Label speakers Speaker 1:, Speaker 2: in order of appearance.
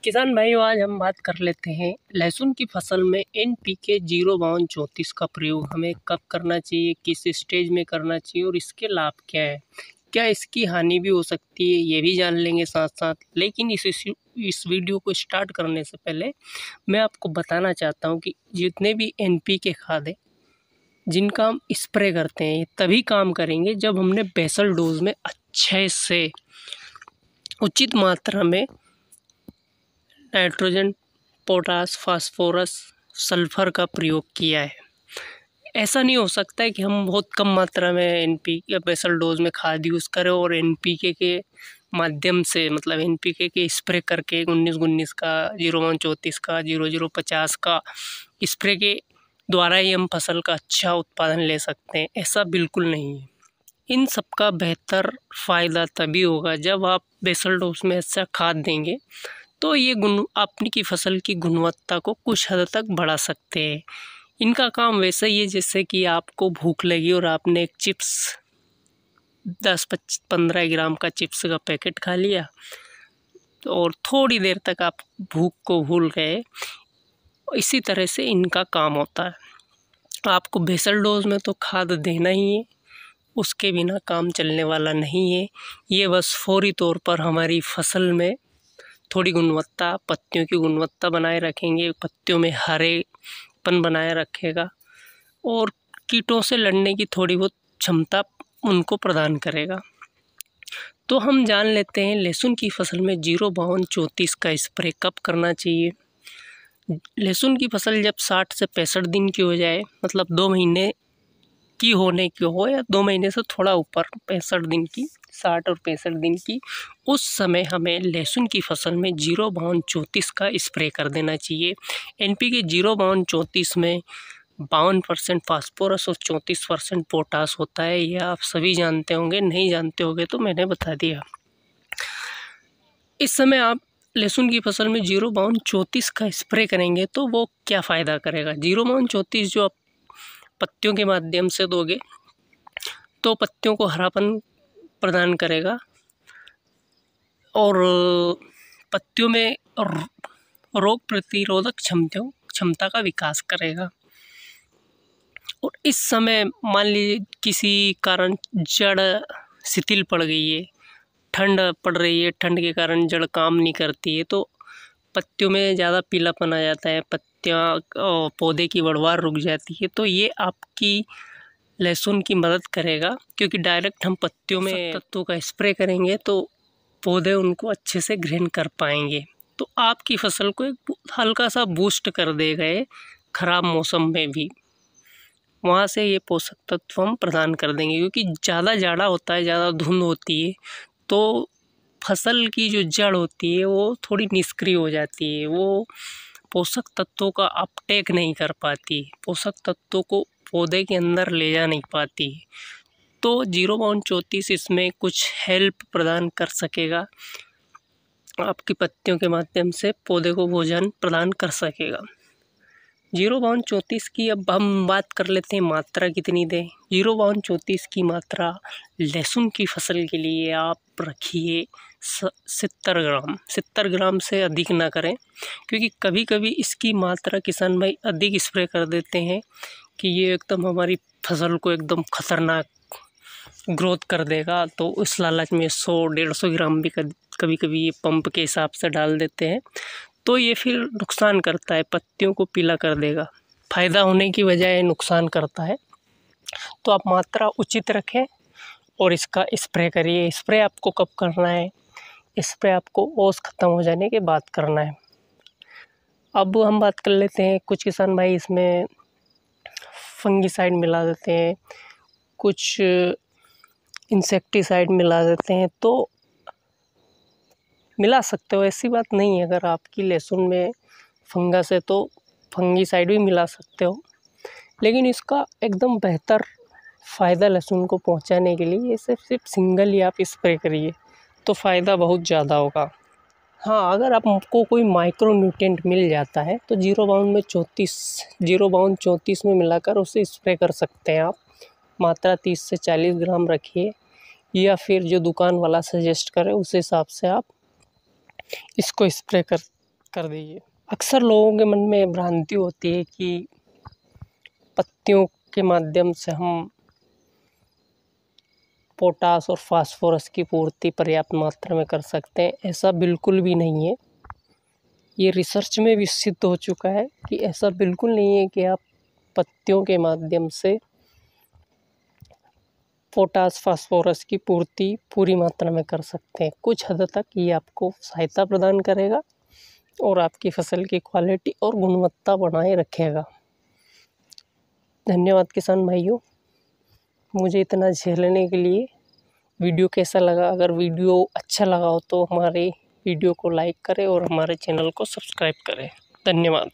Speaker 1: किसान भाइयों, आज हम बात कर लेते हैं लहसुन की फसल में एनपीके 05234 का प्रयोग हमें कब करना चाहिए, किस स्टेज में करना चाहिए और इसके लाभ क्या है, क्या इसकी हानि भी हो सकती है, ये भी जान लेंगे साथ साथ। लेकिन इस वीडियो को स्टार्ट करने से पहले मैं आपको बताना चाहता हूँ कि जितने भी एनपीके खाद हैं जिनका हम स्प्रे करते हैं, ये तभी काम करेंगे जब हमने बेसल डोज में अच्छे से उचित मात्रा में नाइट्रोजन, पोटास, फास्फोरस, सल्फर का प्रयोग किया है। ऐसा नहीं हो सकता है कि हम बहुत कम मात्रा में एनपीके या बेसल डोज में खाद यूज़ करें और एनपीके के माध्यम से, मतलब एनपीके के स्प्रे करके 19-19 का, 0-34 का, 00-50 का स्प्रे के द्वारा ही हम फसल का अच्छा उत्पादन ले सकते हैं। ऐसा बिल्कुल नहीं है। इन सब का बेहतर फ़ायदा तभी होगा जब आप बेसल डोज में अच्छा खाद देंगे, तो ये अपनी की फसल की गुणवत्ता को कुछ हद तक बढ़ा सकते हैं। इनका काम वैसा ही है जैसे कि आपको भूख लगी और आपने एक चिप्स 10-15 ग्राम का चिप्स का पैकेट खा लिया और थोड़ी देर तक आप भूख को भूल गए। इसी तरह से इनका काम होता है। आपको बेसल डोज में तो खाद देना ही है, उसके बिना काम चलने वाला नहीं है। ये बस फौरी तौर पर हमारी फसल में थोड़ी गुणवत्ता, पत्तियों की गुणवत्ता बनाए रखेंगे, पत्तियों में हरेपन बनाए रखेगा और कीटों से लड़ने की थोड़ी बहुत क्षमता उनको प्रदान करेगा। तो हम जान लेते हैं लहसुन की फसल में 05234 का स्प्रे कब करना चाहिए। लहसुन की फसल जब 60 से 65 दिन की हो जाए, मतलब 2 महीने की होने की हो या 2 महीने से थोड़ा ऊपर, 65 दिन की, 60 और 65 दिन की, उस समय हमें लहसुन की फसल में 05234 का स्प्रे कर देना चाहिए। एनपीके 05234 में 52% फास्फोरस और 34% पोटास होता है। यह आप सभी जानते होंगे, नहीं जानते होंगे तो मैंने बता दिया। इस समय आप लहसुन की फसल में 05234 का स्प्रे करेंगे तो वो क्या फ़ायदा करेगा। 05234 जो आप पत्तियों के माध्यम से दोगे तो पत्तियों को हरापन प्रदान करेगा और पत्तियों में रोग प्रतिरोधक क्षमता का विकास करेगा। और इस समय मान लीजिए किसी कारण जड़ शिथिल पड़ गई है, ठंड पड़ रही है, ठंड के कारण जड़ काम नहीं करती है, तो पत्तियों में ज़्यादा पीलापन आ जाता है, पत्तियाँ पौधे की बढ़वार रुक जाती है। तो ये आपकी लहसुन की मदद करेगा, क्योंकि डायरेक्ट हम पत्तियों में तत्वों का स्प्रे करेंगे तो पौधे उनको अच्छे से ग्रहण कर पाएंगे। तो आपकी फसल को एक हल्का सा बूस्ट कर देगा ये ख़राब मौसम में भी। वहाँ से ये पोषक तत्व हम प्रदान कर देंगे, क्योंकि ज़्यादा जाड़ा होता है, ज़्यादा धुंध होती है, तो फसल की जो जड़ होती है वो थोड़ी निष्क्रिय हो जाती है, वो पोषक तत्वों का अपटेक नहीं कर पाती, पोषक तत्वों को पौधे के अंदर ले जा नहीं पाती। तो 05234 इसमें कुछ हेल्प प्रदान कर सकेगा, आपकी पत्तियों के माध्यम से पौधे को भोजन प्रदान कर सकेगा। 05234 की अब हम बात कर लेते हैं मात्रा कितनी दें। 05234 की मात्रा लहसुन की फसल के लिए आप रखिए 70 ग्राम। 70 ग्राम से अधिक ना करें, क्योंकि कभी कभी इसकी मात्रा किसान भाई अधिक स्प्रे कर देते हैं कि ये एकदम हमारी फसल को एकदम खतरनाक ग्रोथ कर देगा, तो उस लालच में 100-150 ग्राम भी कभी कभी ये पंप के हिसाब से डाल देते हैं, तो ये फिर नुकसान करता है, पत्तियों को पीला कर देगा, फ़ायदा होने की बजाय नुकसान करता है। तो आप मात्रा उचित रखें और इसका स्प्रे करिए। स्प्रे आपको कब करना है, स्प्रे आपको ओस ख़त्म हो जाने के बाद करना है। अब हम बात कर लेते हैं, कुछ किसान भाई इसमें फंगीसाइड मिला देते हैं, कुछ इंसेक्टिसाइड मिला देते हैं, तो मिला सकते हो, ऐसी बात नहीं है। अगर आपकी लहसुन में फंगस है तो फंगीसाइड भी मिला सकते हो, लेकिन इसका एकदम बेहतर फ़ायदा लहसुन को पहुंचाने के लिए इसे सिर्फ सिंगल ही आप स्प्रे करिए तो फ़ायदा बहुत ज़्यादा होगा। हाँ, अगर आपको कोई माइक्रो न्यूट्रिएंट मिल जाता है तो 05234 में मिलाकर उसे स्प्रे कर सकते हैं आप। मात्रा 30 से 40 ग्राम रखिए, या फिर जो दुकान वाला सजेस्ट करे उस हिसाब से आप इसको स्प्रे कर दीजिए। अक्सर लोगों के मन में भ्रांति होती है कि पत्तियों के माध्यम से हम पोटास और फास्फोरस की पूर्ति पर्याप्त मात्रा में कर सकते हैं। ऐसा बिल्कुल भी नहीं है। ये रिसर्च में भी सिद्ध हो चुका है कि ऐसा बिल्कुल नहीं है कि आप पत्तियों के माध्यम से पोटास फास्फोरस की पूर्ति पूरी मात्रा में कर सकते हैं। कुछ हद तक ये आपको सहायता प्रदान करेगा और आपकी फसल की क्वालिटी और गुणवत्ता बनाए रखेगा। धन्यवाद किसान भाइयों, मुझे इतना झेलने के लिए। वीडियो कैसा लगा? अगर वीडियो अच्छा लगा हो तो हमारे वीडियो को लाइक करें और हमारे चैनल को सब्सक्राइब करें। धन्यवाद।